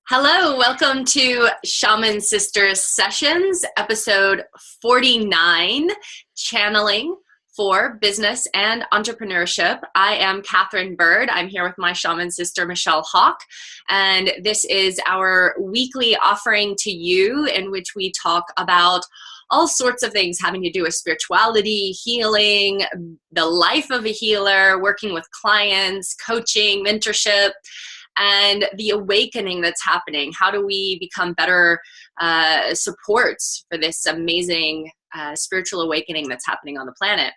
Hello, welcome to Shaman Sister Sessions, episode 49, Channeling for Business and Entrepreneurship. I am Katherine Bird. I'm here with my Shaman sister, Michelle Hawk, and this is our weekly offering to you in which we talk about all sorts of things having to do with spirituality, healing, the life of a healer, working with clients, coaching, mentorship, and the awakening that's happening. How do we become better supports for this amazing spiritual awakening that's happening on the planet?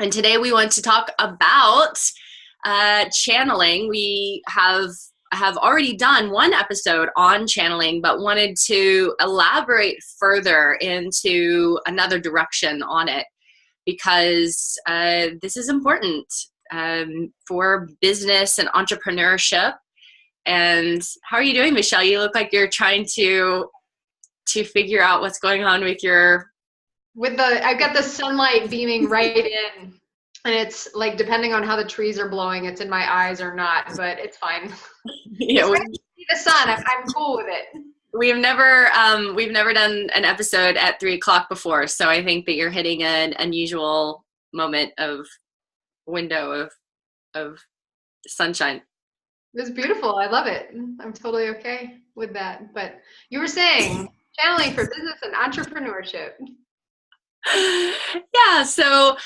And today we want to talk about channeling. We have already done one episode on channeling, but wanted to elaborate further into another direction on it because this is important for business and entrepreneurship. And how are you doing, Michelle? You look like you're trying to figure out what's going on with your... I've got the sunlight beaming right in, and it's like, depending on how the trees are blowing, it's in my eyes or not, but it's fine. Yeah, see the sun. I'm cool with it. We've never done an episode at 3 o'clock before, so I think that you're hitting an unusual moment of window of sunshine. It was beautiful. I love it. I'm totally okay with that. But you were saying channeling for business and entrepreneurship. Yeah, so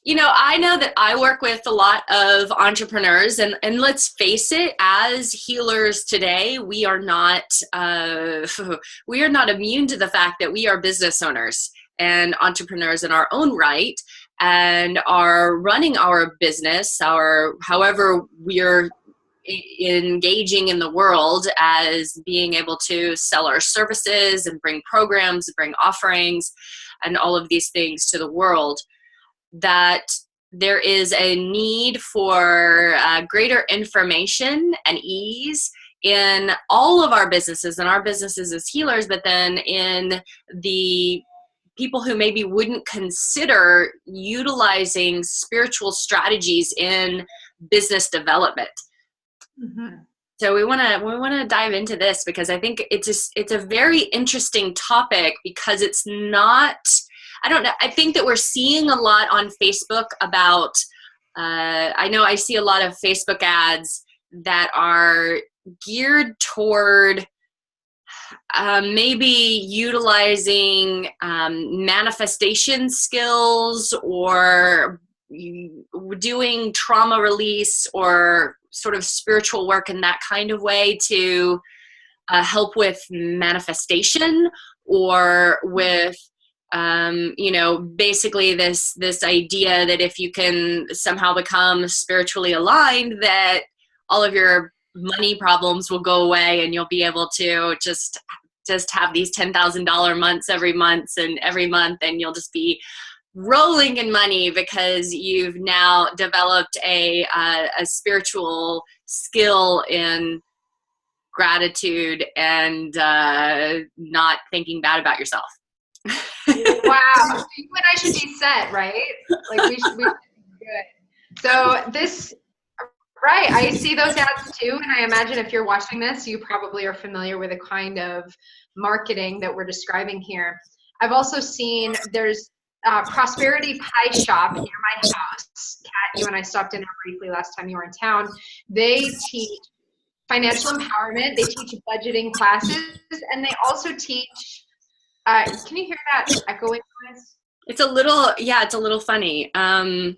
I know that I work with a lot of entrepreneurs, and let's face it, as healers today, we are not immune to the fact that we are business owners and entrepreneurs in our own right, and are running our business, however we're engaging in the world, as being able to sell our services and bring programs, bring offerings, and all of these things to the world. That there is a need for greater information and ease in all of our businesses and our businesses as healers, but then in the people who maybe wouldn't consider utilizing spiritual strategies in business development. Mm-hmm. So we want to dive into this because I think it's a very interesting topic because it's not, I don't know, I think that we're seeing a lot on Facebook about, I know I see a lot of Facebook ads that are geared toward maybe utilizing manifestation skills or doing trauma release or sort of spiritual work in that kind of way to help with manifestation or with basically this idea that if you can somehow become spiritually aligned, that all of your money problems will go away and you'll be able to just have these $10,000 months every month, and you'll just be rolling in money because you've now developed a spiritual skill in gratitude and not thinking bad about yourself. Wow. You and I should be set, right? Like we should be good. So this, right, I see those ads too, and I imagine if you're watching this, you probably are familiar with the kind of marketing that we're describing here. I've also seen there's Prosperity Pie Shop near my house. Kat, you and I stopped in there briefly last time you were in town. They teach financial empowerment. They teach budgeting classes, and they also teach, can you hear that echoing noise? It's a little funny. Yeah.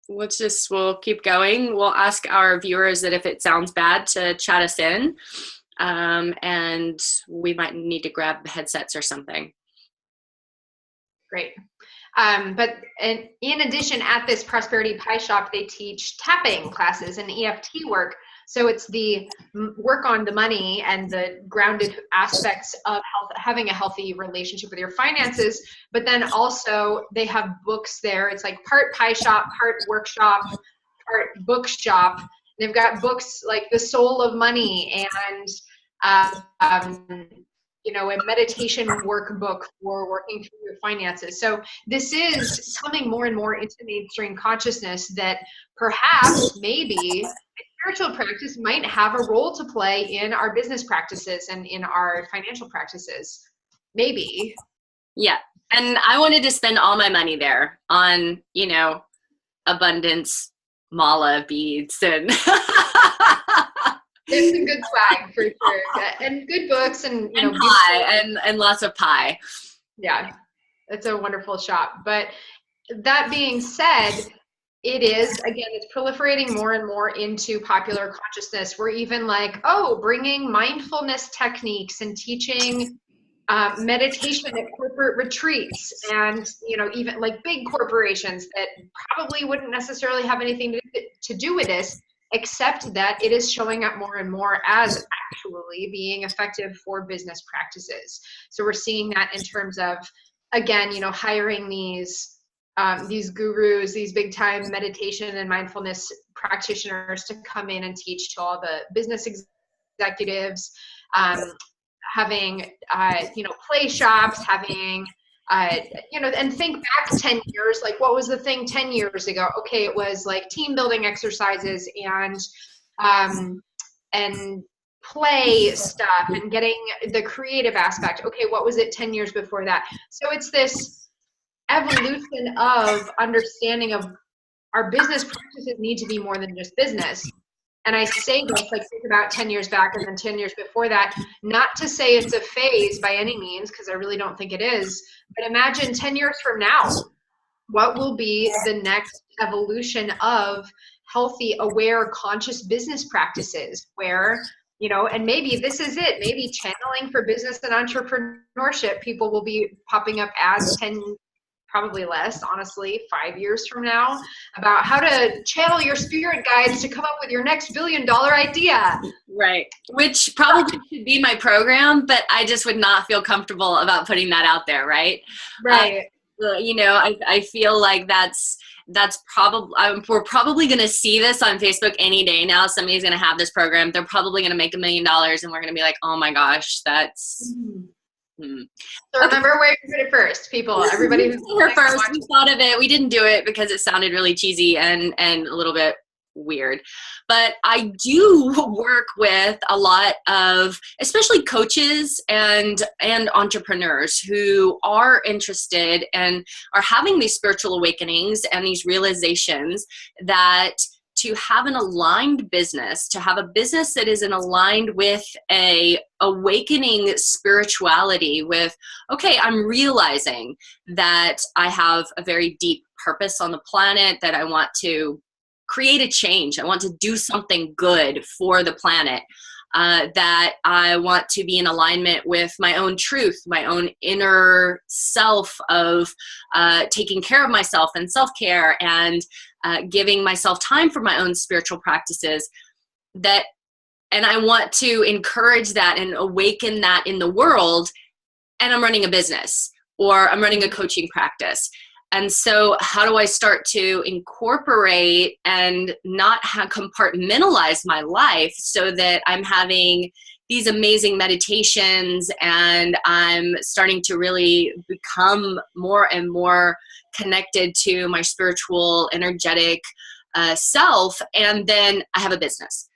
We'll keep going. We'll ask our viewers that if it sounds bad to chat us in, and we might need to grab headsets or something. Great. But in addition, at this Prosperity Pie Shop, they teach tapping classes and EFT work. So it's the work on the money and the grounded aspects of having a healthy relationship with your finances. But then also they have books there. It's like part pie shop, part workshop, part bookshop. They've got books like The Soul of Money and a meditation workbook for working through your finances. So this is coming more and more into mainstream consciousness that perhaps maybe spiritual practice might have a role to play in our business practices and in our financial practices. Maybe. Yeah. And I wanted to spend all my money there on, you know, abundance mala beads and There's some good swag for sure. And good books and, you know, pie and lots of pie. Yeah. It's a wonderful shop. But that being said, it is, again, it's proliferating more and more into popular consciousness. We're even like, oh, bringing mindfulness techniques and teaching meditation at corporate retreats, and, you know, even like big corporations that probably wouldn't necessarily have anything to do with this, except that it is showing up more and more as actually being effective for business practices. So we're seeing that in terms of, again, you know, hiring these gurus, these big time meditation and mindfulness practitioners to come in and teach to all the business executives, having, you know, play shops, having, you know, and think back 10 years, like what was the thing 10 years ago? Okay, it was like team building exercises and play stuff and getting the creative aspect. Okay, what was it 10 years before that? So it's this evolution of understanding of our business practices need to be more than just business. And I say this, like, think about 10 years back and then 10 years before that, not to say it's a phase by any means, because I really don't think it is, but imagine 10 years from now, what will be the next evolution of healthy, aware, conscious business practices where, you know, and maybe this is it, maybe channeling for business and entrepreneurship, people will be popping up as 10, probably less, honestly, 5 years from now, about how to channel your spirit guides to come up with your next $1 billion idea. Right. Which probably should be my program, but I just would not feel comfortable about putting that out there. Right. Right. You know, I feel like that's probably, we're probably going to see this on Facebook any day now. Somebody's going to have this program. They're probably going to make $1 million and we're going to be like, oh my gosh, that's, So remember where you heard it first, people. Everybody who's here first, we thought of it. We didn't do it because it sounded really cheesy and a little bit weird. But I do work with a lot of, especially coaches and entrepreneurs who are interested and are having these spiritual awakenings and these realizations that to have an aligned business, to have a business that is aligned with a awakening spirituality with, okay, I'm realizing that I have a very deep purpose on the planet, that I want to create a change. I want to do something good for the planet. That I want to be in alignment with my own truth, my own inner self of taking care of myself and self-care and giving myself time for my own spiritual practices. And I want to encourage that and awaken that in the world. And I'm running a business or I'm running a coaching practice. And so how do I start to incorporate and not compartmentalize my life so that I'm having these amazing meditations and I'm starting to really become more and more connected to my spiritual, energetic self, and then I have a business.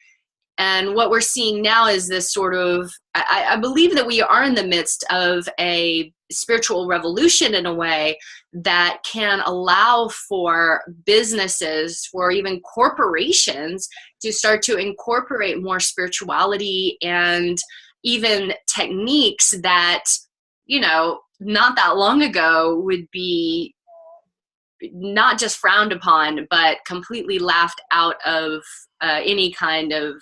And what we're seeing now is this sort of, I believe that we are in the midst of a spiritual revolution in a way that can allow for businesses, for even corporations to start to incorporate more spirituality and even techniques that, you know, not that long ago would be not just frowned upon, but completely laughed out of any kind of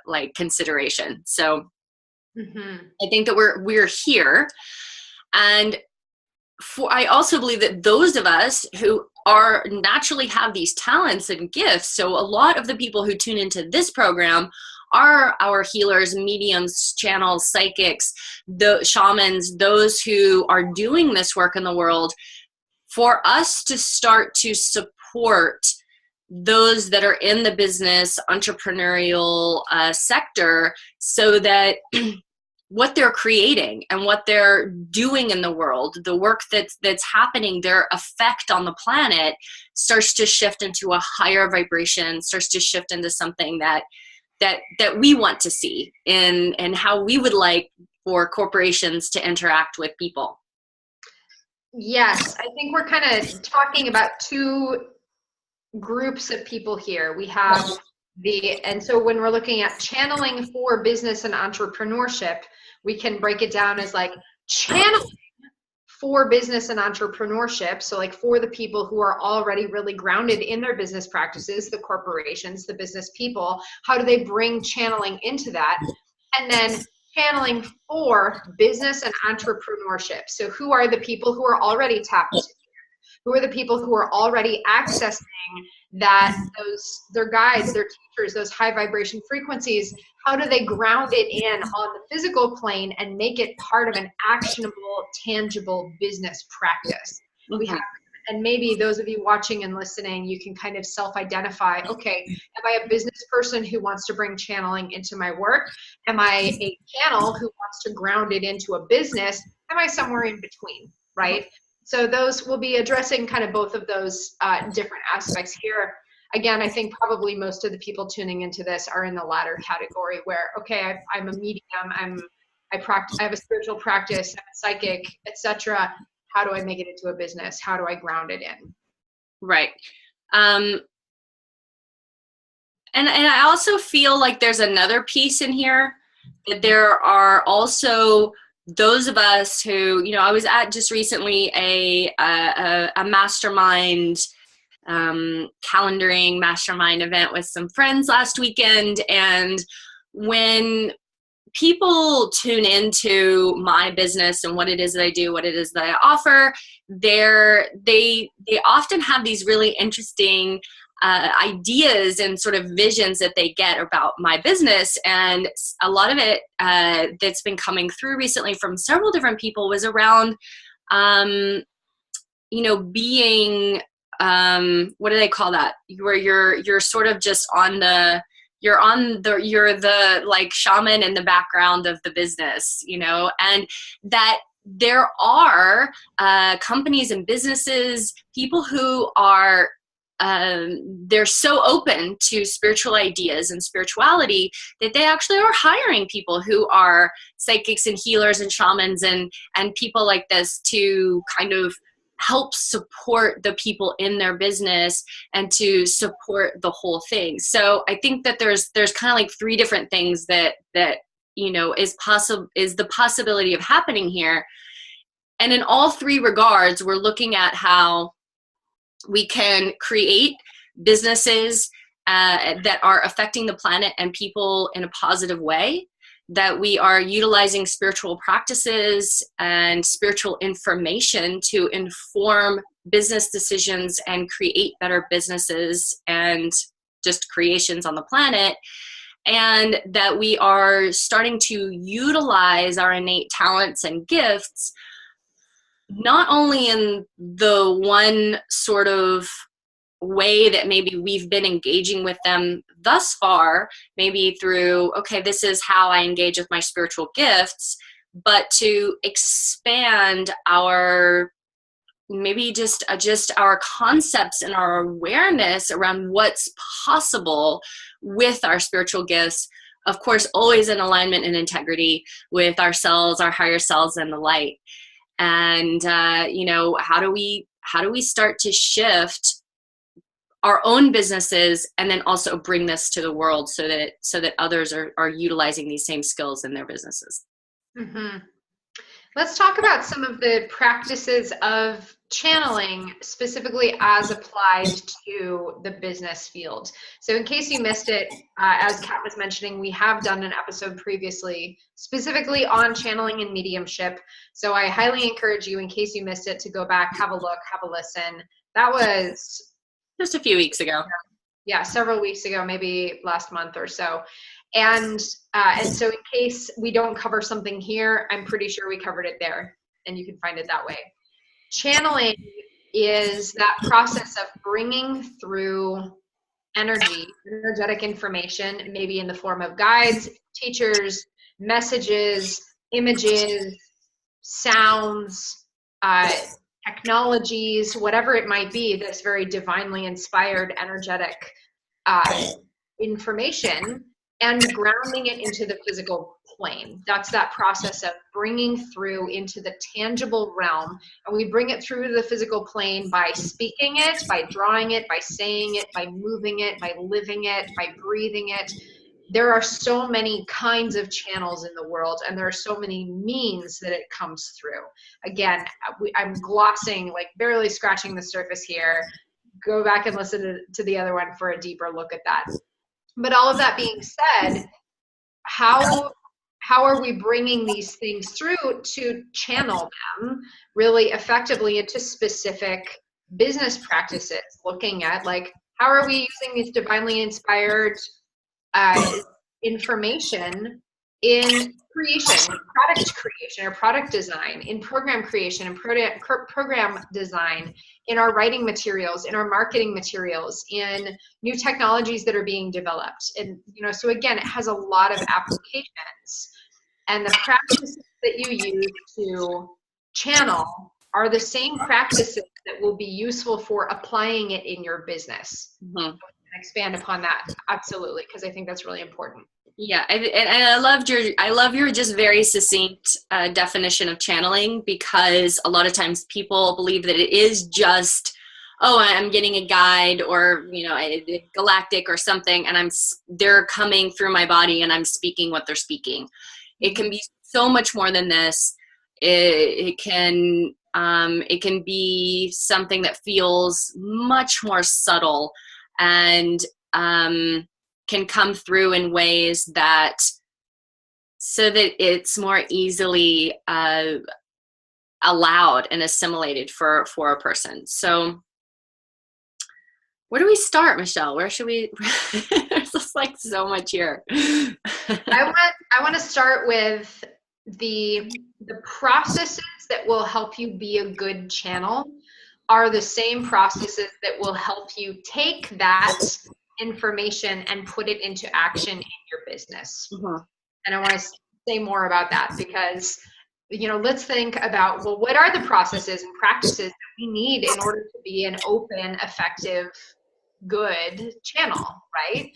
like consideration. So I think that we're here. And I also believe that those of us who are naturally have these talents and gifts. So a lot of the people who tune into this program are our healers, mediums, channels, psychics, the shamans, those who are doing this work in the world. For us to start to support those that are in the business, entrepreneurial sector, so that what they're creating and what they're doing in the world, the work that's happening, their effect on the planet starts to shift into a higher vibration, starts to shift into something that we want to see and how we would like for corporations to interact with people. Yes, I think we're kind of talking about two groups of people here. We have and so when we're looking at channeling for business and entrepreneurship, we can break it down as like channeling for business and entrepreneurship. So like for the people who are already really grounded in their business practices, the corporations, the business people, how do they bring channeling into that? And then channeling for business and entrepreneurship. So who are the people who are already tapped? Who are the people who are already accessing their guides, their teachers, those high vibration frequencies? How do they ground it in on the physical plane and make it part of an actionable, tangible business practice? Mm-hmm. We have, and maybe those of you watching and listening, you can kind of self-identify, okay, am I a business person who wants to bring channeling into my work? Am I a channel who wants to ground it into a business? Am I somewhere in between, right? So those will be addressing kind of both of those different aspects here. Again, I think probably most of the people tuning into this are in the latter category where, okay, I'm a medium, I have a spiritual practice, I'm a psychic, etc. How do I make it into a business? How do I ground it in? Right. And I also feel like there's another piece in here that there are also those of us who, I was at just recently a mastermind, calendaring mastermind event with some friends last weekend. And when people tune into my business and what it is that I do, what it is that I offer, they often have these really interesting ideas and sort of visions that they get about my business. And a lot of it that's been coming through recently from several different people was around, being, what do they call that? Where you're sort of just you're the like shaman in the background of the business, and that there are companies and businesses, people who are they're so open to spiritual ideas and spirituality that they actually are hiring people who are psychics and healers and shamans and people like this to kind of help support the people in their business and to support the whole thing. So I think that there's kind of like three different things that is the possibility of happening here. And in all three regards, we're looking at how we can create businesses that are affecting the planet and people in a positive way, that we are utilizing spiritual practices and spiritual information to inform business decisions and create better businesses and just creations on the planet, and that we are starting to utilize our innate talents and gifts not only in the one sort of way that maybe we've been engaging with them thus far, maybe through, okay, this is how I engage with my spiritual gifts, but to expand our, maybe just our concepts and our awareness around what's possible with our spiritual gifts. Of course, always in alignment and integrity with ourselves, our higher selves, and the light. And how do we start to shift our own businesses and then also bring this to the world so that others are utilizing these same skills in their businesses? Mm-hmm. Let's talk about some of the practices of channeling specifically as applied to the business field. So in case you missed it, as Kat was mentioning, we have done an episode previously specifically on channeling and mediumship. So I highly encourage you, in case you missed it, to go back, have a look, have a listen. That was just a few weeks ago. Yeah, several weeks ago, maybe last month or so. And so in case we don't cover something here, I'm pretty sure we covered it there, and you can find it that way. Channeling is that process of bringing through energetic information, maybe in the form of guides, teachers, messages, images, sounds, technologies, whatever it might be, that's very divinely inspired, energetic information, and grounding it into the physical plane. That's that process of bringing through into the tangible realm. And we bring it through the physical plane by speaking it, by drawing it, by saying it, by moving it, by living it, by breathing it. There are so many kinds of channels in the world, and there are so many means that it comes through. Again, I'm glossing, like barely scratching the surface here. Go back and listen to the other one for a deeper look at that. But all of that being said, how are we bringing these things through to channel them really effectively into specific business practices? Looking at, like, how are we using these divinely inspired information in creation, product creation or product design, in program creation and program design, in our writing materials, in our marketing materials, in new technologies that are being developed. And, you know, so again, it has a lot of applications, and the practices that you use to channel are the same practices that will be useful for applying it in your business. Mm-hmm. Expand upon that, absolutely, because I think that's really important. Yeah, and I love your just very succinct definition of channeling, because a lot of times people believe that it is just, oh, I'm getting a guide, or, you know, a galactic or something, and they're coming through my body and I'm speaking what they're speaking. It can be so much more than this. It can be something that feels much more subtle, and can come through in ways that, so that it's more easily allowed and assimilated for a person. So where do we start, Michelle? Where should we? There's just like so much here. I want to start with the processes that will help you be a good channel are the same processes that will help you take that information and put it into action in your business. Mm-hmm. And I want to say more about that, because, you know, let's think about, well, what are the processes and practices that we need in order to be an open, effective, good channel, right?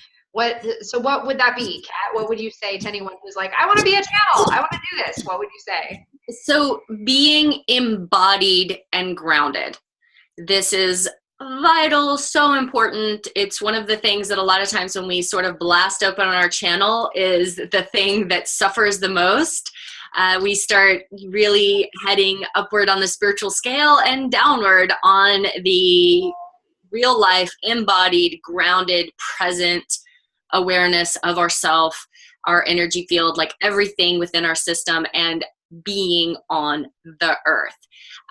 So what would that be, Kat? What would you say to anyone who's like, I want to be a channel, I want to do this? What would you say? So being embodied and grounded. This is vital, so important. It's one of the things that a lot of times when we sort of blast open on our channel is the thing that suffers the most. We start really heading upward on the spiritual scale and downward on the real life, embodied, grounded, present awareness of ourself, our energy field, like everything within our system, and being on the earth.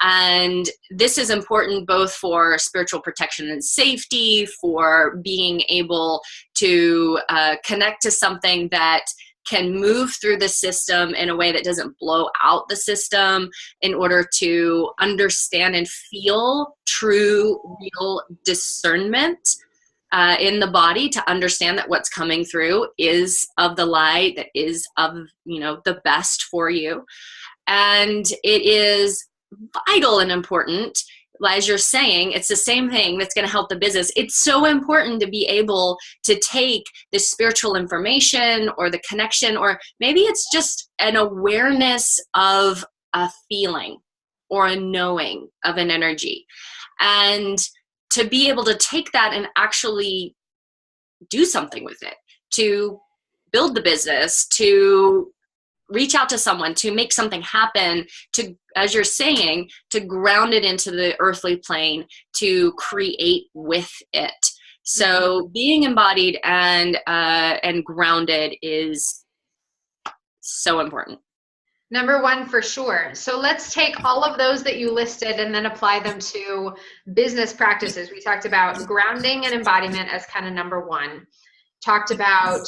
And this is important both for spiritual protection and safety, for being able to connect to something that can move through the system in a way that doesn't blow out the system, in order to understand and feel true, real discernment in the body, to understand that what's coming through is of the light, that is of, you know, the best for you. And it is vital and important, as you're saying, it's the same thing that's going to help the business. It's so important to be able to take this spiritual information or the connection, or maybe it's just an awareness of a feeling or a knowing of an energy, and to be able to take that and actually do something with it, to build the business, to reach out to someone, to make something happen, to, as you're saying, to ground it into the earthly plane, to create with it. So being embodied and grounded is so important. Number one, for sure. So let's take all of those that you listed and then apply them to business practices. We talked about grounding and embodiment as kind of number one. Talked about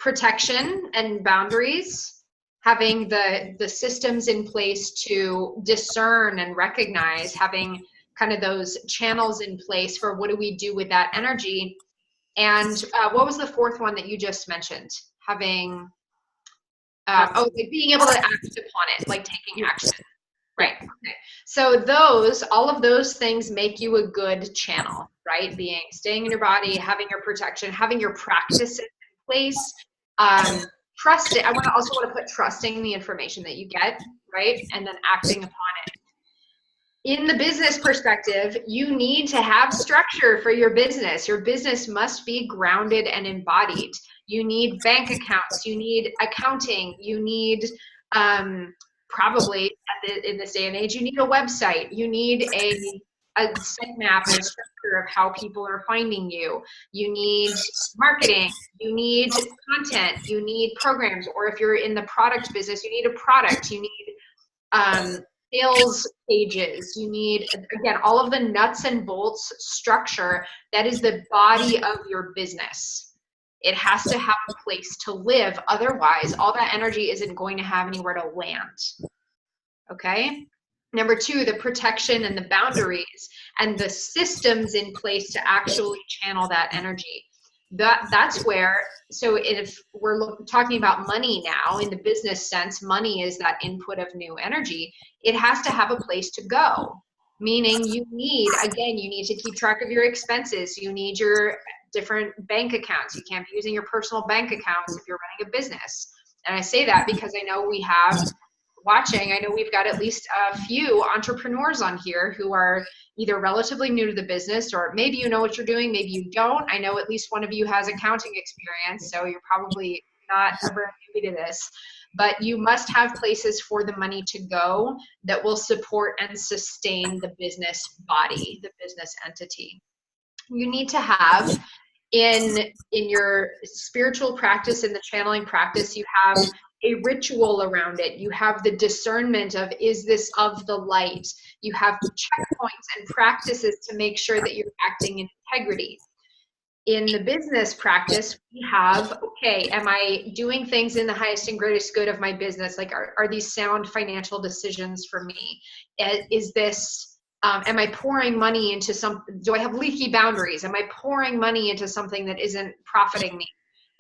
protection and boundaries, having the systems in place to discern and recognize, having kind of those channels in place for what do we do with that energy. And what was the fourth one that you just mentioned? Having Like being able to act upon it, like taking action. Right. Okay. So all of those things make you a good channel, right? Staying in your body, having your protection, having your practices in place, trusting. I also want to put trusting the information that you get, right? And then acting upon it. In the business perspective, you need to have structure for your business. Your business must be grounded and embodied. You need bank accounts, you need accounting, you need probably in this day and age, you need a website, you need a sitemap and a structure of how people are finding you. You need marketing, you need content, you need programs, or if you're in the product business, you need a product, you need sales pages, you need, again, all of the nuts and bolts structure that is the body of your business. It has to have a place to live. Otherwise, all that energy isn't going to have anywhere to land. Okay? Number two, the protection and the boundaries and the systems in place to actually channel that energy. That's where, so if we're talking about money now in the business sense, money is that input of new energy. It has to have a place to go, meaning you need to keep track of your expenses. You need your different bank accounts. You can't be using your personal bank accounts if you're running a business. And I say that because I know we've got at least a few entrepreneurs on here who are either relatively new to the business, or maybe you know what you're doing, maybe you don't. I know at least one of you has accounting experience, so you're probably not a brand newbie to this. But you must have places for the money to go that will support and sustain the business body, the business entity. You need to have in your spiritual practice, in the channeling practice, you have a ritual around it. You have the discernment of, is this of the light? You have checkpoints and practices to make sure that you're acting in integrity. In the business practice, we have, okay, am I doing things in the highest and greatest good of my business? Like, are these sound financial decisions for me? Is this, am I pouring money into do I have leaky boundaries? Am I pouring money into something that isn't profiting me?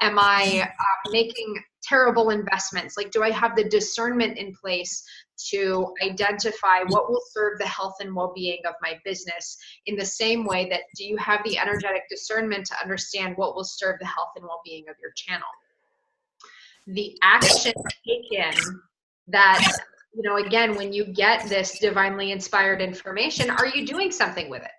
Am I making terrible investments? Like, do I have the discernment in place to identify what will serve the health and well-being of my business? In the same way that, do you have the energetic discernment to understand what will serve the health and well-being of your channel? The action taken that, again, when you get this divinely inspired information, are you doing something with it?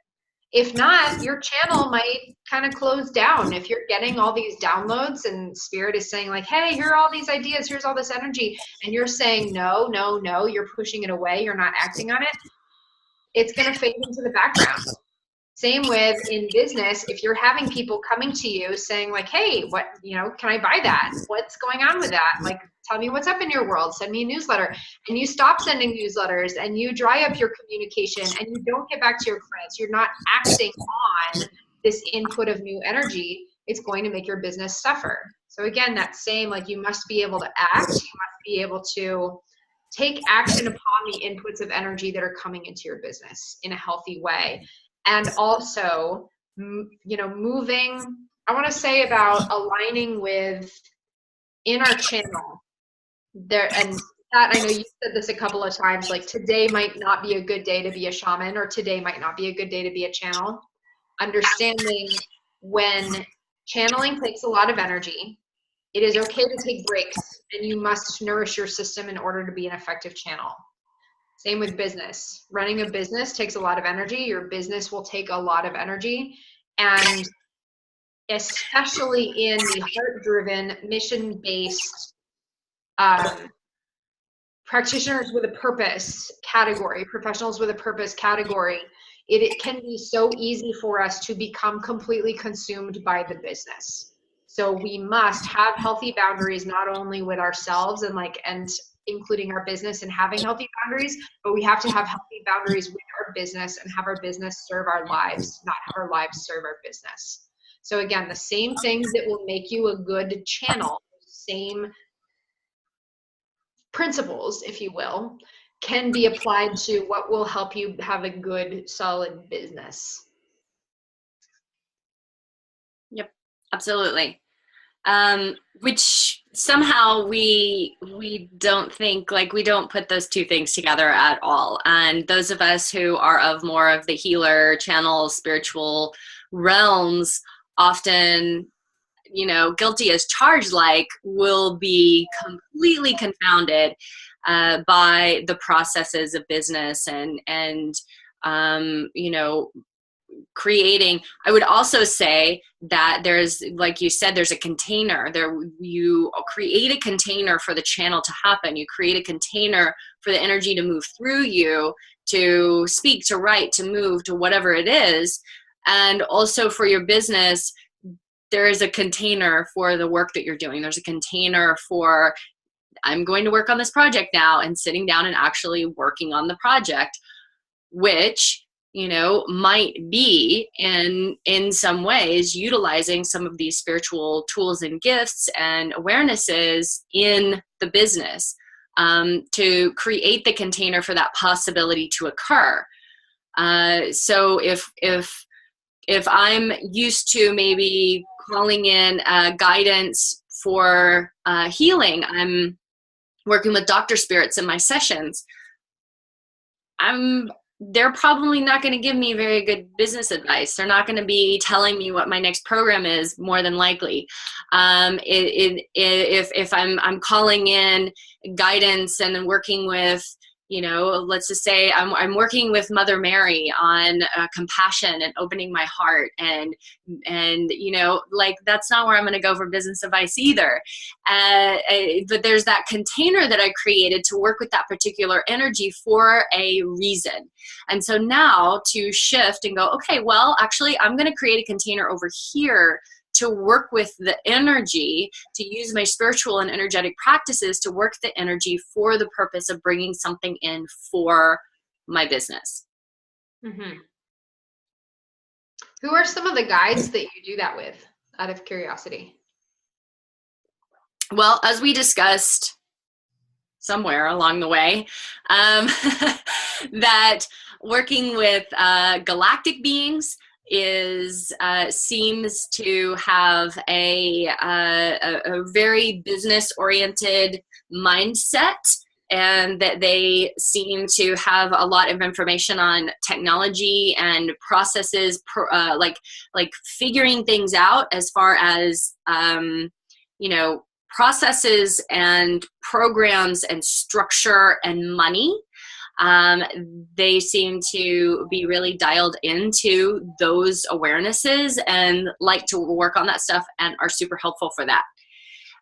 If not, your channel might kind of close down. If you're getting all these downloads and spirit is saying like, hey, here are all these ideas, here's all this energy, and you're saying no, no, no, you're pushing it away, you're not acting on it, it's going to fade into the background. Same with in business, if you're having people coming to you saying like, hey, what, can I buy that? What's going on with that? Like, tell me what's up in your world, send me a newsletter. And you stop sending newsletters and you dry up your communication and you don't get back to your clients. You're not acting on this input of new energy. It's going to make your business suffer. So again, that same, like, you must be able to act. You must be able to take action upon the inputs of energy that are coming into your business in a healthy way. And also, moving, I want to say about aligning with in our channel there. And that, I know you said this a couple of times, like today might not be a good day to be a shaman, or today might not be a good day to be a channel. Understanding when channeling takes a lot of energy, it is okay to take breaks, and you must nourish your system in order to be an effective channel. Same with business. Running a business takes a lot of energy. Your business will take a lot of energy. And especially in the heart-driven, mission-based practitioners with a purpose category, professionals with a purpose category, it can be so easy for us to become completely consumed by the business. So we must have healthy boundaries, not only with ourselves and including our business and having healthy boundaries, but we have to have healthy boundaries with our business and have our business serve our lives, not have our lives serve our business. So again, the same things that will make you a good channel, same principles, if you will, can be applied to what will help you have a good, solid business. Yep, absolutely. Which somehow we don't think, like, we don't put those two things together at all. And those of us who are of more of the healer channel spiritual realms often, you know, guilty as charged, like, will be completely confounded by the processes of business and you know, creating. I would also say that there's, like you said, there's a container there. You create a container for the channel to happen. You create a container for the energy to move through you, to speak, to write, to move, to whatever it is. And also for your business, there is a container for the work that you're doing. There's a container for, I'm going to work on this project now, and sitting down and actually working on the project, which, you know, might be in some ways utilizing some of these spiritual tools and gifts and awarenesses in the business, to create the container for that possibility to occur. So if I'm used to maybe calling in guidance for healing, I'm working with doctor spirits in my sessions, they're probably not going to give me very good business advice. They're not going to be telling me what my next program is, more than likely. If I'm calling in guidance and working with, you know, let's just say I'm working with Mother Mary on compassion and opening my heart, and you know, like, that's not where I'm going to go for business advice either. But there's that container that I created to work with that particular energy for a reason. And so now to shift and go, okay, well, actually, I'm going to create a container over here to work with the energy, to use my spiritual and energetic practices to work the energy for the purpose of bringing something in for my business. Mm-hmm. Who are some of the guides that you do that with, out of curiosity? Well, as we discussed somewhere along the way, that working with galactic beings seems to have a very business-oriented mindset, and that they seem to have a lot of information on technology and processes, like figuring things out as far as you know, processes and programs and structure and money. They seem to be really dialed into those awarenesses and like to work on that stuff, and are super helpful for that.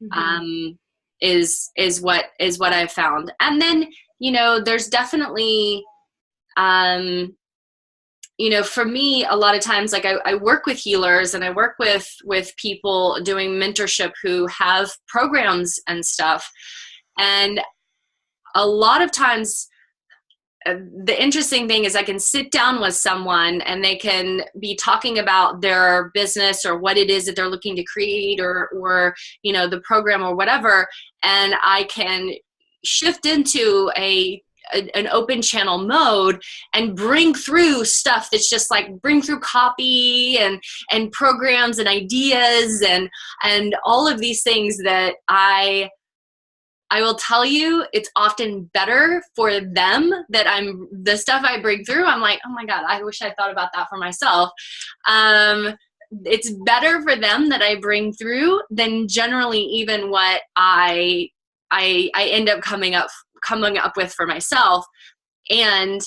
Mm-hmm. Is what I've found. And then, you know, there's definitely, you know, for me, a lot of times, like, I work with healers, and I work with people doing mentorship who have programs and stuff. And a lot of times, the interesting thing is I can sit down with someone and they can be talking about their business or what it is that they're looking to create, or you know, the program or whatever. And I can shift into an open channel mode and bring through stuff that's just like, bring through copy and programs and ideas and all of these things that I will tell you, it's often better for them that the stuff I bring through, I'm like, oh my God, I wish I thought about that for myself. It's better for them that I bring through than generally even what I end up coming up with for myself. And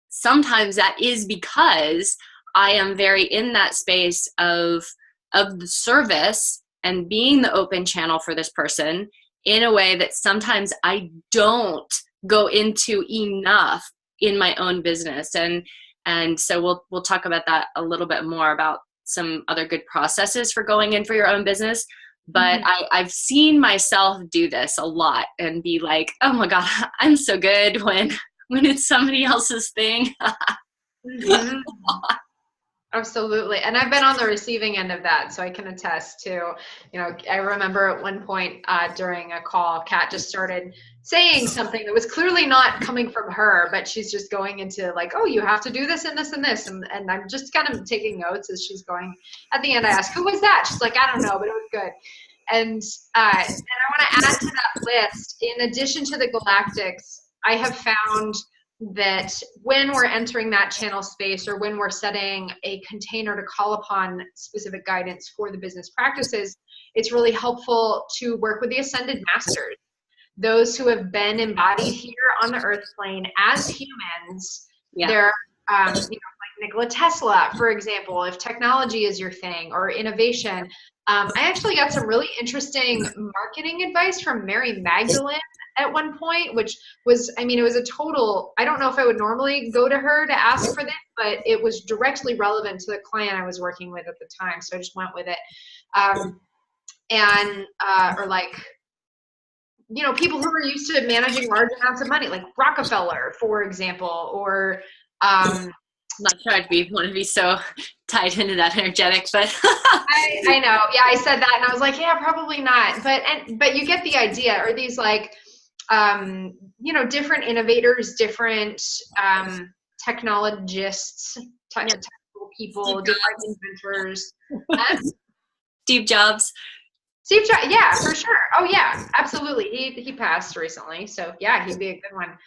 sometimes that is because I am very in that space of the service and being the open channel for this person in a way that sometimes I don't go into enough in my own business. And so we'll talk about that a little bit more, about some other good processes for going in for your own business. But mm-hmm. I've seen myself do this a lot and be like, oh my God, I'm so good when it's somebody else's thing. Mm-hmm. Absolutely. And I've been on the receiving end of that, so I can attest to, you know, I remember at one point during a call, Kat just started saying something that was clearly not coming from her, but she's just going into like, oh, you have to do this and this and this. And I'm just kind of taking notes as she's going. At the end, I asked, who was that? She's like, I don't know, but it was good. And I want to add to that list, in addition to the galactics, I have found that when we're entering that channel space, or when we're setting a container to call upon specific guidance for the business practices, it's really helpful to work with the ascended masters, those who have been embodied here on the earth plane as humans. Yeah. They're like Nikola Tesla, for example, if technology is your thing, or innovation. I actually got some really interesting marketing advice from Mary Magdalene at one point, which was, it was a total, I don't know if I would normally go to her to ask for this, but it was directly relevant to the client I was working with at the time. So I just went with it. Or like, people who are used to managing large amounts of money, like Rockefeller, for example, or I'm not sure I'd want to be so tied into that energetic, but I know. Yeah, I said that, and I was like, yeah, probably not. But you get the idea. Or these like, different innovators, different technologists, technical people, different inventors. Steve Jobs. Steve Jobs, yeah, for sure. Oh yeah, absolutely. He passed recently, so yeah, he'd be a good one.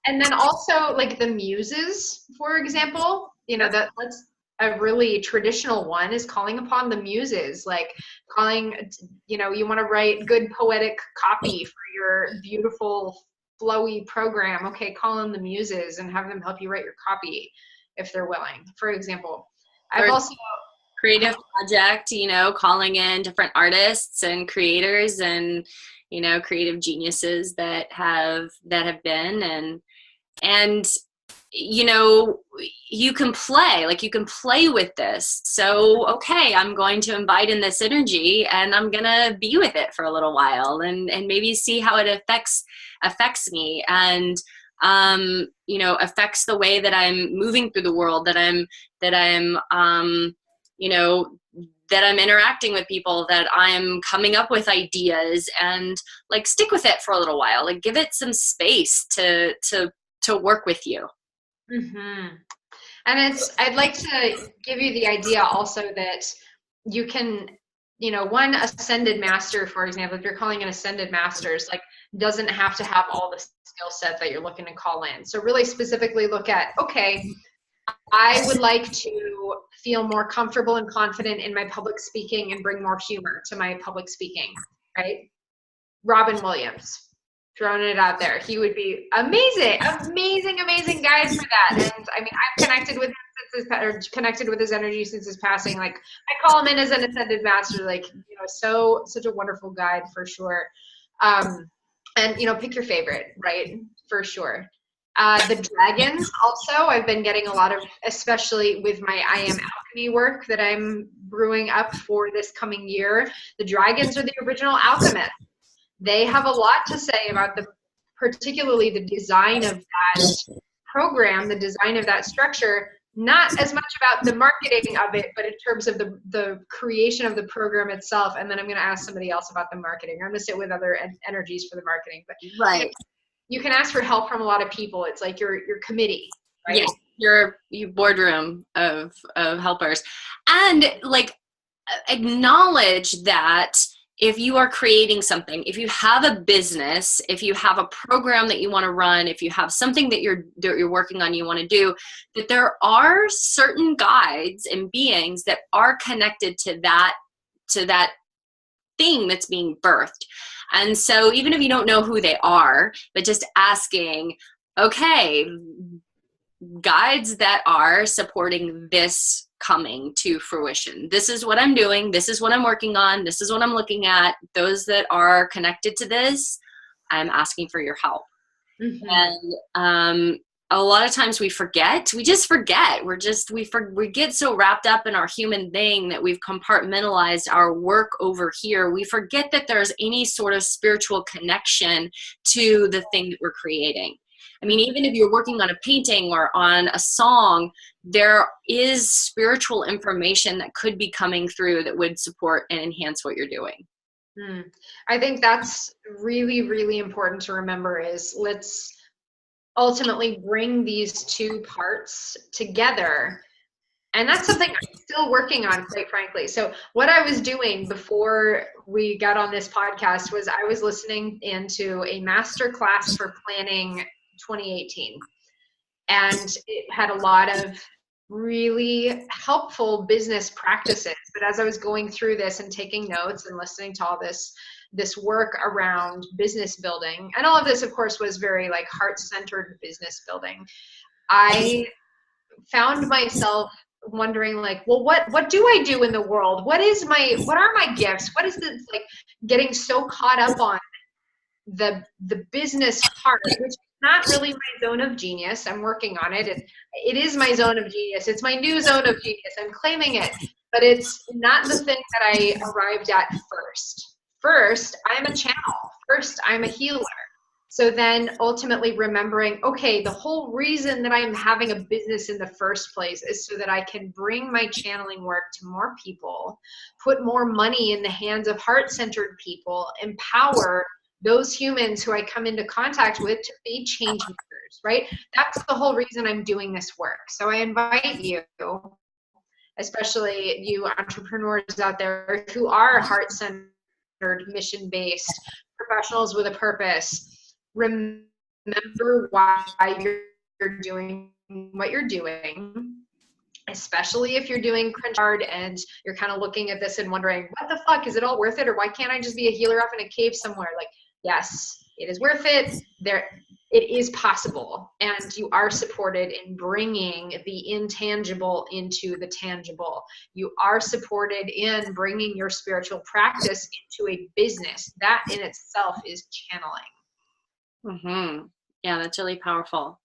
And then also like the muses, for example, that's a really traditional one, is calling upon the muses, like you want to write good poetic copy for your beautiful flowy program. Okay, call in the muses and have them help you write your copy if they're willing, for example. I've also creative project, calling in different artists and creators and, creative geniuses that have been, and, you can play with this. So, okay, I'm going to invite in this energy and I'm going to be with it for a little while and maybe see how it affects me and, affects the way that I'm moving through the world, that I'm that I'm interacting with people, that I'm coming up with ideas, and like stick with it for a little while, like give it some space to work with you. Mm-hmm. And I'd like to give you the idea also that you can, one ascended master, for example, if you're calling an ascended masters, like doesn't have to have all the skill set that you're looking to call in. So really specifically look at, okay, I would like to feel more comfortable and confident in my public speaking and bring more humor to my public speaking, right? Robin Williams, throwing it out there. He would be amazing guide for that. And I've connected with him connected with his energy since his passing. Like I call him in as an ascended master, like, such a wonderful guide for sure. And, pick your favorite, right? For sure. The dragons also, I've been getting a lot of, especially with my I Am Alchemy work that I'm brewing up for this coming year. The dragons are the original alchemists. They have a lot to say about particularly the design of that program, the design of that structure, not as much about the marketing of it, but in terms of the creation of the program itself. And then I'm going to ask somebody else about the marketing. I'm going to sit with other energies for the marketing. But right. You can ask for help from a lot of people. It's like your committee, right? Yes, your boardroom of helpers. And like acknowledge that if you are creating something, if you have a business, if you have a program that you want to run, if you have something that you're working on, you want to do, that there are certain guides and beings that are connected to that thing that's being birthed. And so even if you don't know who they are, but just asking, okay, guides that are supporting this coming to fruition. This is what I'm doing. This is what I'm working on. This is what I'm looking at. Those that are connected to this, I'm asking for your help. Mm-hmm. And a lot of times we forget. We just forget. We get so wrapped up in our human thing that we've compartmentalized our work over here. We forget that there's any sort of spiritual connection to the thing that we're creating. Even if you're working on a painting or on a song, there is spiritual information that could be coming through that would support and enhance what you're doing. I think that's really, really important to remember, is let's ultimately bring these two parts together And that's something I'm still working on, quite frankly. So what I was doing before we got on this podcast was I was listening into a master class for planning 2018. And it had a lot of really helpful business practices. But as I was going through this and taking notes and listening to all this work around business building, and all of this, of course, was very like heart-centered business building, I found myself wondering like, well, what do I do in the world? What are my gifts? What is this, like, getting so caught up on the business part, which is not really my zone of genius. I'm working on it. It is my zone of genius. It's my new zone of genius. I'm claiming it, but it's not the thing that I arrived at first. First, I'm a channel. First, I'm a healer. So then ultimately remembering, okay, the whole reason that I'm having a business in the first place is so that I can bring my channeling work to more people, put more money in the hands of heart-centered people, empower those humans who I come into contact with to be change makers, right? That's the whole reason I'm doing this work. So I invite you, especially you entrepreneurs out there who are heart-centered, mission-based professionals with a purpose, remember why you're doing what you're doing, especially if you're doing cringe hard and you're kind of looking at this and wondering, what the fuck, is it all worth it? Or why can't I just be a healer off in a cave somewhere? Like, yes, it is worth it. It is possible, and you are supported in bringing the intangible into the tangible. You are supported in bringing your spiritual practice into a business. That in itself is channeling. Yeah, that's really powerful.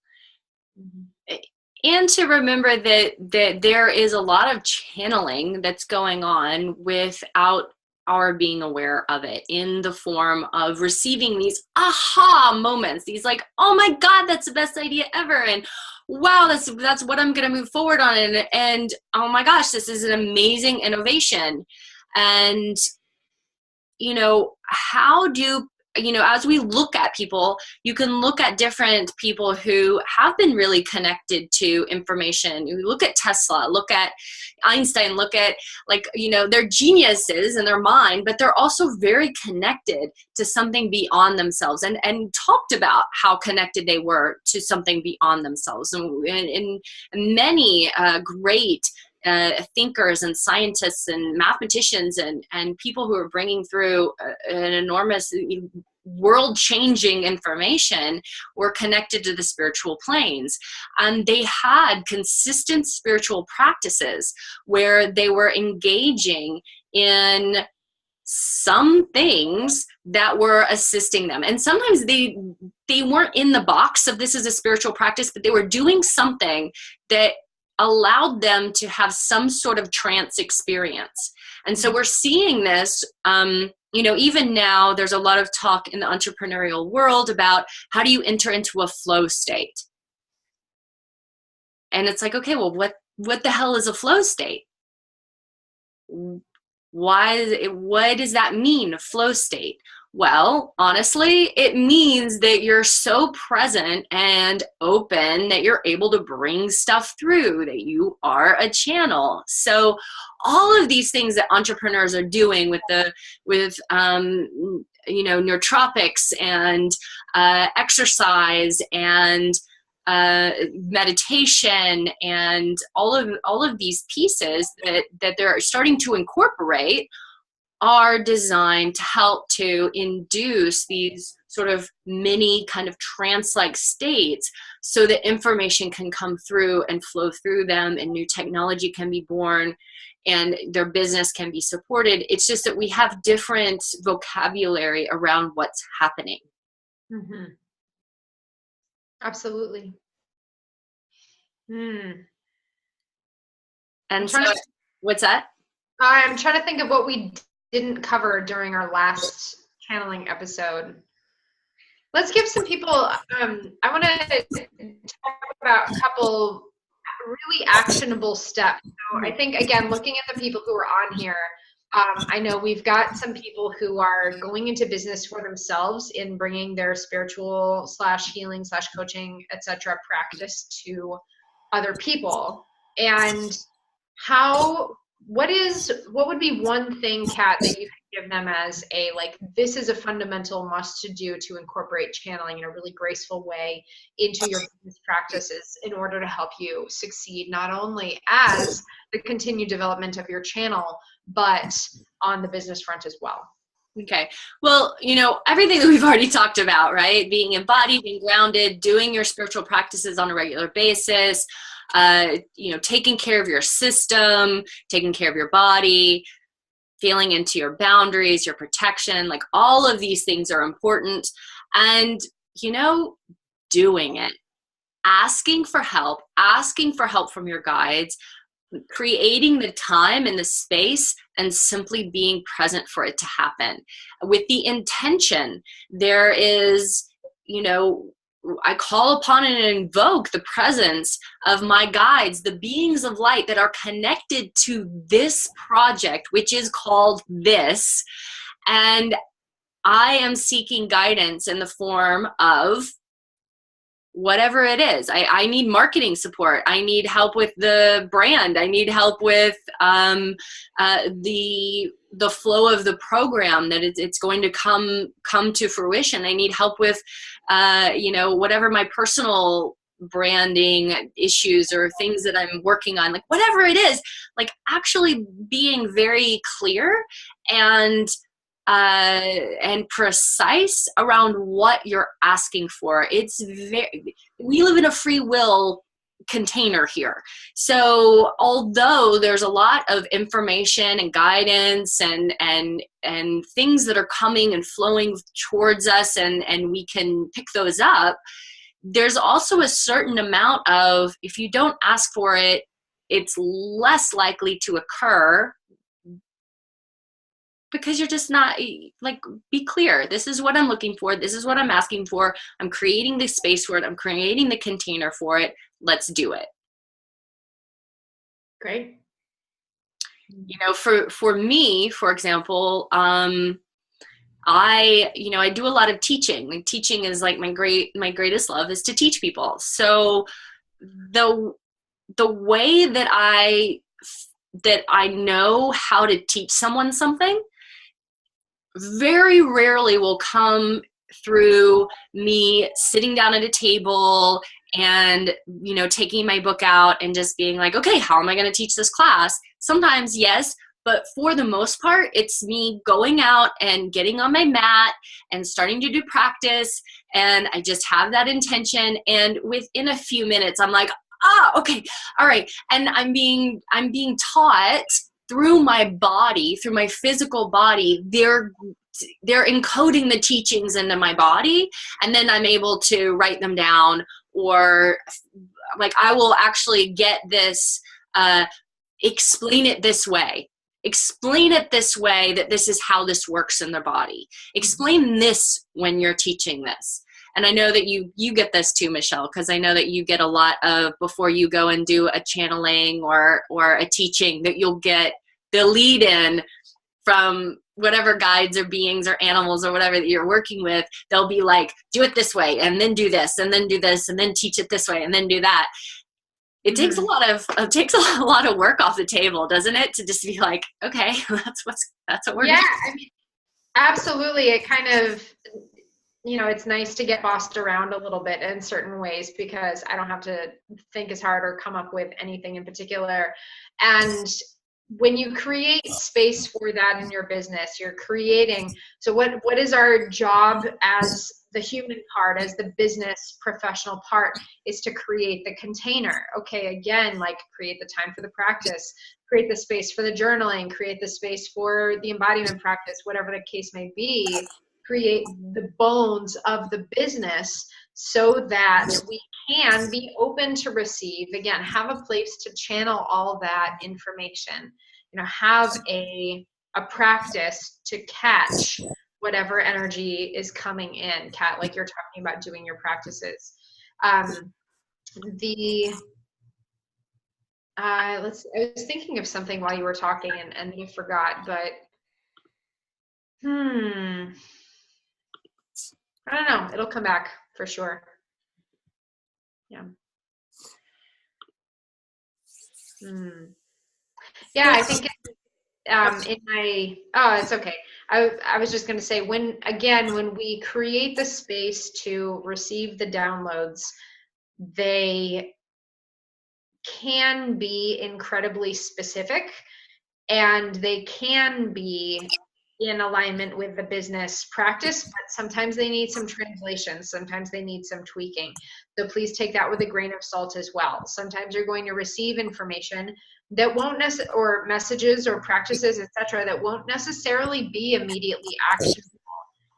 And to remember that there is a lot of channeling that's going on without our being aware of it, in the form of receiving these aha moments, these like, oh my God, that's the best idea ever. And wow, that's what I'm going to move forward on. And oh my gosh, this is an amazing innovation. And, how do, as we look at people, you can look at different people who have been really connected to information. You look at Tesla, look at Einstein, look at they're geniuses in their mind, but they're also very connected to something beyond themselves, and talked about how connected they were to something beyond themselves. And many great thinkers and scientists and mathematicians and people who are bringing through an enormous world-changing information were connected to the spiritual planes. And they had consistent spiritual practices where they were engaging in some things that were assisting them. And sometimes they weren't in the box of this is a spiritual practice, but they were doing something that allowed them to have some sort of trance experience. And so we're seeing this, even now there's a lot of talk in the entrepreneurial world about how do you enter into a flow state? And it's like, okay, well, what the hell is a flow state? What does that mean, a flow state? Well, honestly, it means that you're so present and open that you're able to bring stuff through, that you are a channel. So all of these things that entrepreneurs are doing with nootropics and exercise and meditation and all of these pieces that they're starting to incorporate are designed to help to induce these sort of mini kind of trance-like states so that information can come through and flow through them, and new technology can be born and their business can be supported. It's just that we have different vocabulary around what's happening. Mm-hmm. Absolutely. And so, what's that? I'm trying to think of what we didn't cover during our last channeling episode. Let's give some people, I want to talk about a couple really actionable steps. So I think, again, looking at the people who are on here, I know we've got some people who are going into business for themselves in bringing their spiritual / healing / coaching, etc. practice to other people. And what would be one thing, Kat, that you could give them as a, like, this is a fundamental must to do to incorporate channeling in a really graceful way into your business practices in order to help you succeed, not only as the continued development of your channel, but on the business front as well? Okay. Well, everything that we've already talked about, right? Being embodied, being grounded, doing your spiritual practices on a regular basis, taking care of your system, taking care of your body, feeling into your boundaries, your protection, like all of these things are important. And, doing it, asking for help from your guides, creating the time and the space and simply being present for it to happen with the intention. There is, I call upon and invoke the presence of my guides, the beings of light that are connected to this project, which is called this. And I am seeking guidance in the form of whatever it is. I need marketing support. I need help with the brand. I need help with the flow of the program, that it's going to come to fruition. I need help with whatever my personal branding issues or things that I'm working on, like whatever it is, like actually being very clear and precise around what you're asking for. We live in a free will container here. So although there's a lot of information and guidance and things that are coming and flowing towards us, and we can pick those up, there's also a certain amount of, if you don't ask for it, it's less likely to occur, because you're just not, like, be clear. This is what I'm looking for. This is what I'm asking for. I'm creating the space for it. I'm creating the container for it. Let's do it. Great. For me, for example, I do a lot of teaching. Like, teaching is like my greatest love is to teach people. So the way that I know how to teach someone something very rarely will come through me sitting down at a table and, taking my book out and just being like, okay, how am I going to teach this class? Sometimes, yes, but for the most part, it's me going out and getting on my mat and starting to do practice. And I just have that intention. And within a few minutes, I'm like, okay, all right. And I'm being taught through my body, through my physical body. They're encoding the teachings into my body, and then I'm able to write them down, or like I will actually get this, explain it this way that this is how this works in the body. Explain this when you're teaching this. And I know that you get this too, Michelle, because I know that you get a lot of, before you go and do a channeling or a teaching, that you'll get the lead in from whatever guides or beings or animals or whatever that you're working with. They'll be like, do it this way, and then do this, and then do this, and then teach it this way, and then do that. It takes a lot of work off the table, doesn't it? To just be like, okay, that's what we're doing. I mean, absolutely. It kind of, it's nice to get bossed around a little bit in certain ways, because I don't have to think as hard or come up with anything in particular. And when you create space for that in your business, you're creating. So what is our job as the human part, as the business professional part, is to create the container. Okay, again, like, create the time for the practice, create the space for the journaling, create the space for the embodiment practice, whatever the case may be. Create the bones of the business so that we can be open to receive, again, have a place to channel all that information, have a practice to catch whatever energy is coming in. Kat, like you're talking about doing your practices. I was thinking of something while you were talking and you forgot, but I don't know. It'll come back for sure. Yeah. Yeah, I think in my, oh, it's okay. I was just going to say, when we create the space to receive the downloads, they can be incredibly specific, and they can be in alignment with the business practice, but sometimes they need some translation. Sometimes they need some tweaking. So please take that with a grain of salt as well. Sometimes you're going to receive information that won't or messages or practices, etc., that won't necessarily be immediately actionable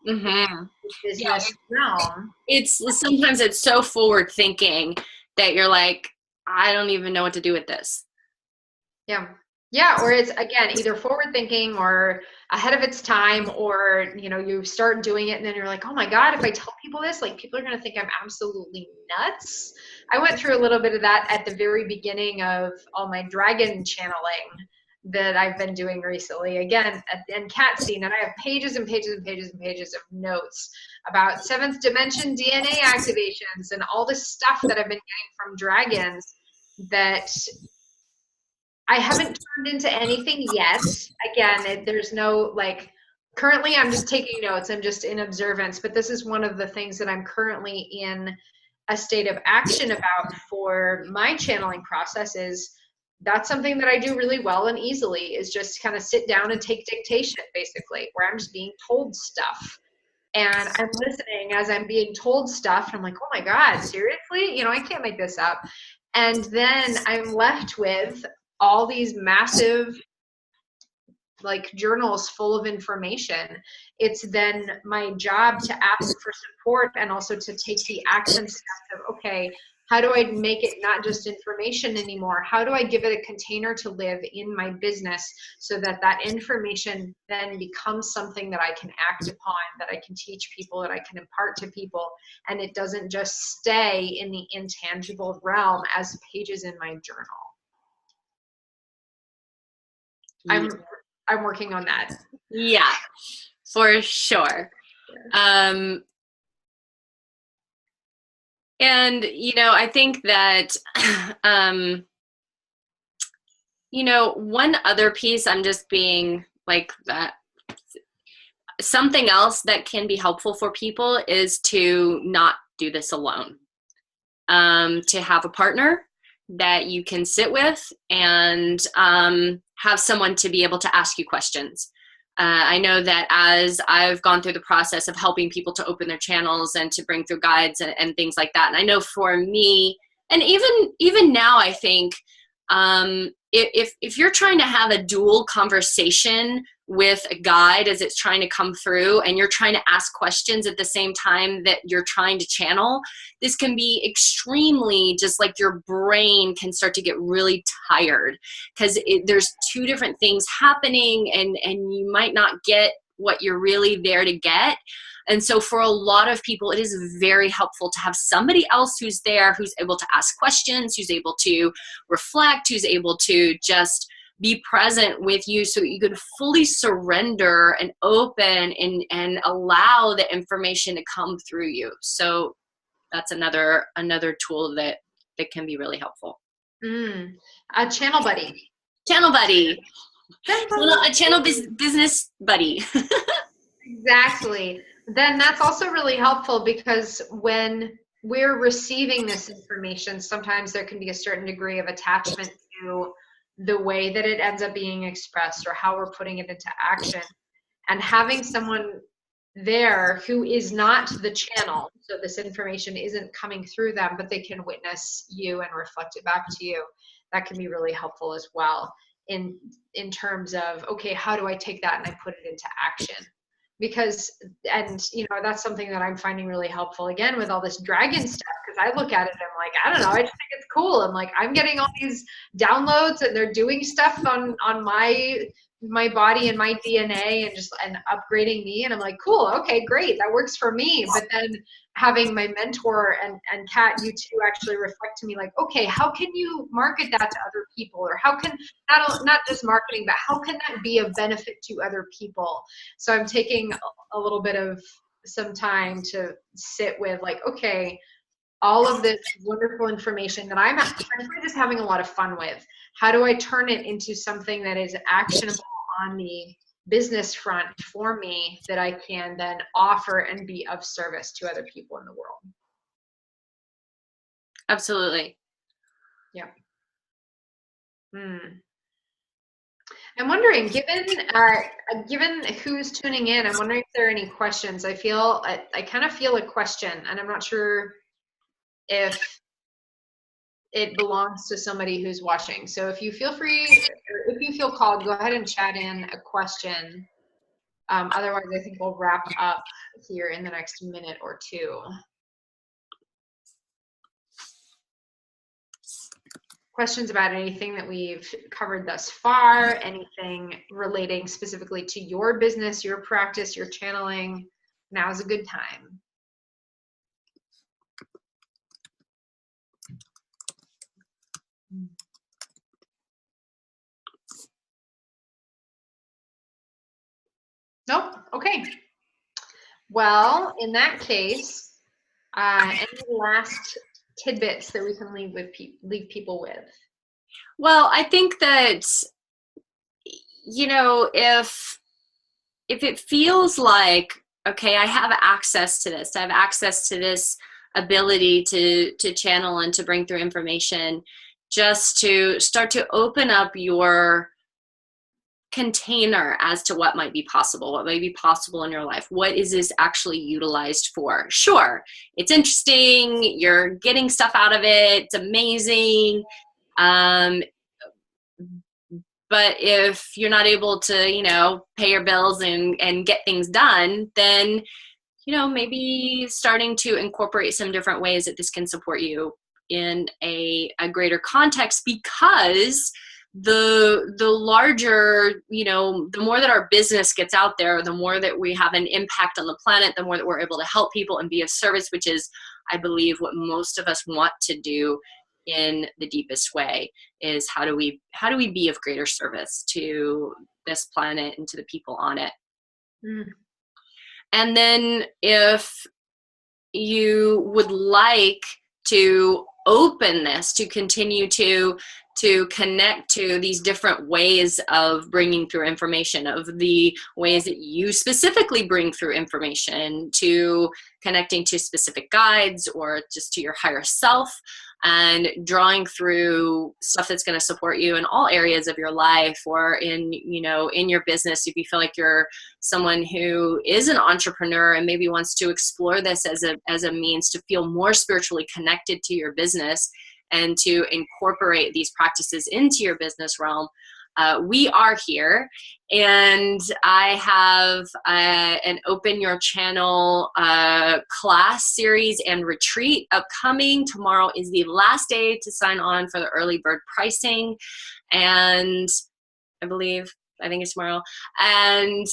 Mm-hmm. in the business realm. It's sometimes it's so forward thinking that you're like, I don't even know what to do with this. Yeah, or it's, again, either forward thinking or ahead of its time, or, you start doing it and then you're like, oh my God, if I tell people this, like, people are going to think I'm absolutely nuts. I went through a little bit of that at the very beginning of all my dragon channeling that I've been doing recently. Again, and Cat Scene, and I have pages and pages and pages and pages of notes about seventh dimension DNA activations and all this stuff that I've been getting from dragons that I haven't turned into anything yet. Again, there's no, like, currently I'm just taking notes. I'm just in observance, but this is one of the things that I'm currently in a state of action about for my channeling process. Is that's something that I do really well and easily, is just kind of sit down and take dictation, basically, where I'm just being told stuff. And I'm listening as I'm being told stuff. And I'm like, oh my God, seriously? I can't make this up. And then I'm left with all these massive, like, journals full of information. It's then my job to ask for support and also to take the action steps of, okay, how do I make it not just information anymore? How do I give it a container to live in my business so that that information then becomes something that I can act upon, that I can teach people, that I can impart to people, and it doesn't just stay in the intangible realm as pages in my journal. I'm working on that. Yeah, for sure. And, I think that, one other piece, I'm just being like that. Something else that can be helpful for people is to not do this alone. To have a partner that you can sit with and have someone to be able to ask you questions. I know that as I've gone through the process of helping people to open their channels and to bring through guides and things like that, and I know for me, and even now, I think if you're trying to have a dual conversation with a guide as it's trying to come through, and you're trying to ask questions at the same time that you're trying to channel, this can be extremely, just like, your brain can start to get really tired because there's two different things happening, and you might not get what you're really there to get. And so for a lot of people, it is very helpful to have somebody else who's there, who's able to ask questions, who's able to reflect, who's able to just be present with you so that you could fully surrender and open and allow the information to come through you. So that's another tool that can be really helpful. A channel buddy. Channel buddy. A channel business buddy. Exactly. Then that's also really helpful, because when we're receiving this information, sometimes there can be a certain degree of attachment to the way that it ends up being expressed or how we're putting it into action. And having someone there who is not the channel, so this information isn't coming through them, but they can witness you and reflect it back to you, that can be really helpful as well in terms of, okay, how do I take that and I put it into action? Because, and that's something that I'm finding really helpful, again, with all this dragon stuff, because I look at it and I'm like, I don't know, I just think it's cool. I'm like, I'm getting all these downloads and they're doing stuff on my body and my DNA and upgrading me, and I'm like, cool, okay, great, that works for me. But then having my mentor and Kat, you two, actually reflect to me, like, okay, how can you market that to other people, or how can not just marketing, but how can that be of benefit to other people? So I'm taking a little bit of some time to sit with, like, okay, all of this wonderful information that I'm frankly just having a lot of fun with. How do I turn it into something that is actionable on the business front for me that I can then offer and be of service to other people in the world? Absolutely. Yeah. I'm wondering, given who's tuning in, I'm wondering if there are any questions. I kind of feel a question, and I'm not sure if it belongs to somebody who's watching. So if you feel free, or if you feel called, go ahead and chat in a question. Otherwise, I think we'll wrap up here in the next minute or two. Questions about anything that we've covered thus far, anything relating specifically to your business, your practice, your channeling, now is a good time. Nope. Okay. Well, in that case, any last tidbits that we can leave people with? Well, I think that, you know, if it feels like, okay, I have access to this, I have access to this ability to channel and to bring through information, just to start to open up your container as to what might be possible in your life. What is this actually utilized for? Sure, it's interesting, you're getting stuff out of it, it's amazing, but if you're not able to, you know, pay your bills and get things done, then, you know, maybe starting to incorporate some different ways that this can support you in a greater context, because the larger, you know, the more that our business gets out there, the more that we have an impact on the planet, the more that we're able to help people and be of service, which is, I believe, what most of us want to do in the deepest way, is how do we be of greater service to this planet and to the people on it. And then if you would like to open this to continue to connect to these different ways of bringing through information, of the ways that you specifically bring through information, to connecting to specific guides or just to your higher self, and drawing through stuff that's going to support you in all areas of your life, or in, you know, in your business. If you feel like you're someone who is an entrepreneur and maybe wants to explore this as a means to feel more spiritually connected to your business and to incorporate these practices into your business realm, we are here. And I have an Open Your Channel class series and retreat upcoming. Tomorrow is the last day to sign on for the early bird pricing, and I think it's tomorrow. And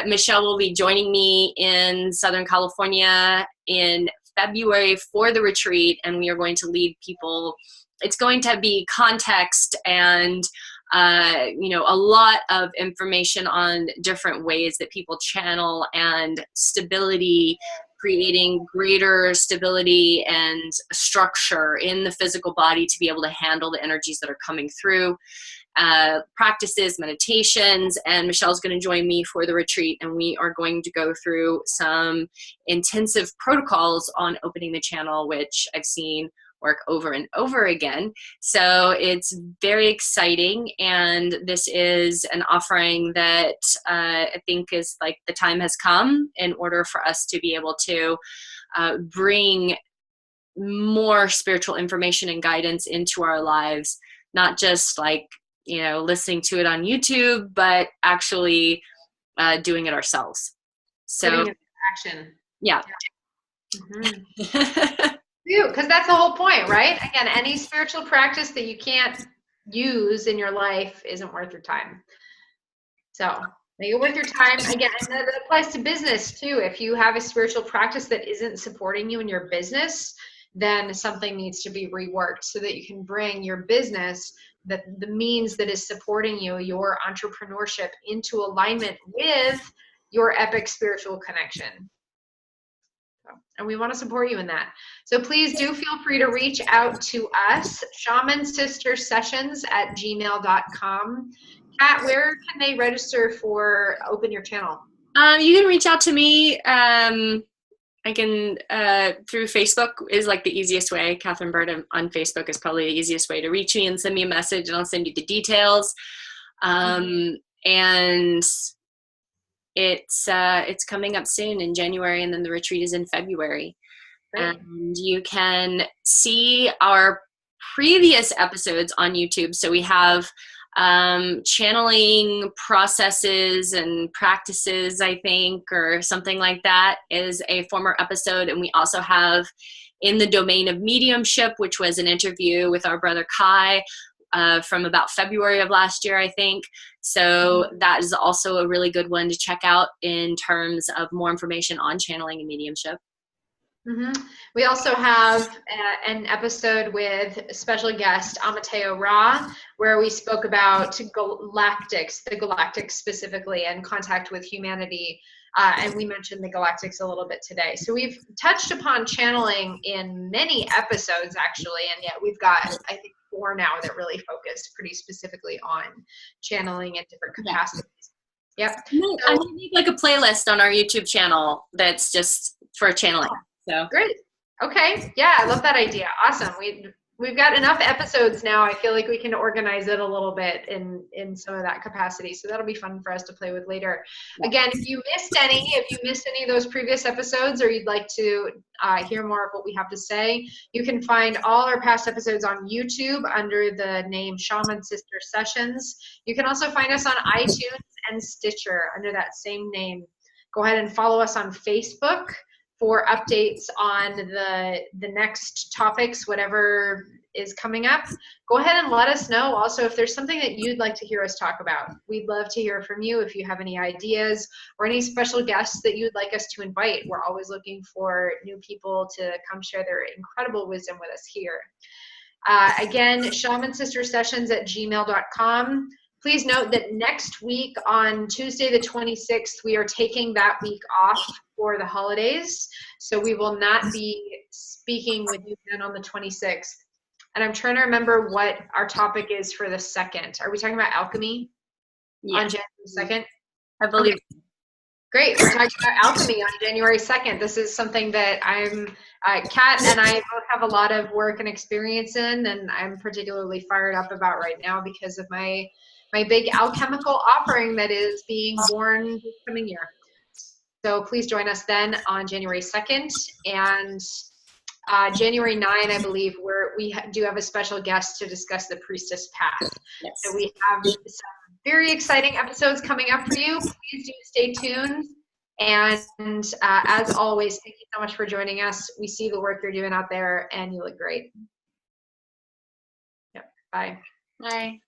Michelle will be joining me in Southern California in February for the retreat, and we are going to lead people. It's going to be context and you know, a lot of information on different ways that people channel, and stability, creating greater stability and structure in the physical body to be able to handle the energies that are coming through. Practices, meditations, and Michelle's going to join me for the retreat, and we are going to go through some intensive protocols on opening the channel, which I've seen work over and over again. So it's very exciting, and this is an offering that I think is like the time has come in order for us to be able to bring more spiritual information and guidance into our lives, not just like, you know, listening to it on YouTube, but actually doing it ourselves. So putting it into action. Yeah. Because that's the whole point, right? Again, any spiritual practice that you can't use in your life isn't worth your time. So make it worth your time. Again, and that applies to business too. If you have a spiritual practice that isn't supporting you in your business, then something needs to be reworked so that you can bring your business, the means that is supporting you, your entrepreneurship, into alignment with your epic spiritual connection. And we want to support you in that. So please do feel free to reach out to us, Shaman Sister Sessions at gmail.com. Kat, where can they register for Open Your Channel? You can reach out to me. I can, through Facebook is like the easiest way. Katherine Bird on Facebook is probably the easiest way to reach me, and send me a message and I'll send you the details. And it's coming up soon in January, and then the retreat is in February. Great. And you can see our previous episodes on YouTube. So we have channeling processes and practices, I think, or something like that, is a former episode. And we also have In the Domain of Mediumship, which was an interview with our brother Kai from about February of last year, I think. So that is also a really good one to check out in terms of more information on channeling and mediumship. We also have an episode with special guest Amateo Ra, where we spoke about galactics, the galactics specifically, and contact with humanity. And we mentioned the galactics a little bit today. So we've touched upon channeling in many episodes, actually, and yet we've got, I think, 4 now that really focus pretty specifically on channeling in different capacities. Yep. I need like a playlist on our YouTube channel that's just for channeling. So great. Okay. Yeah, I love that idea. Awesome. We've got enough episodes now. I feel like we can organize it a little bit in some of that capacity. So that'll be fun for us to play with later. Again, if you missed any of those previous episodes, or you'd like to hear more of what we have to say, you can find all our past episodes on YouTube under the name Shaman Sister Sessions. You can also find us on iTunes and Stitcher under that same name. Go ahead and follow us on Facebook for updates on the next topics, whatever is coming up. Go ahead and let us know also if there's something that you'd like to hear us talk about. We'd love to hear from you if you have any ideas or any special guests that you'd like us to invite. We're always looking for new people to come share their incredible wisdom with us here. Again, Shaman Sister Sessions at gmail.com. Please note that next week on Tuesday the 26th, we are taking that week off for the holidays. So we will not be speaking with you again on the 26th. And I'm trying to remember what our topic is for the 2nd. Are we talking about alchemy on January 2nd? I believe. Okay. Great. We're talking about alchemy on January 2nd. This is something that Kat and I both have a lot of work and experience in, and I'm particularly fired up about right now because of my big alchemical offering that is being born this coming year. So please join us then on January 2nd. And January 9, I believe, we do have a special guest to discuss the priestess path. Yes. So we have some very exciting episodes coming up for you. Please do stay tuned. And as always, thank you so much for joining us. We see the work you're doing out there, and you look great. Yep. Bye. Bye.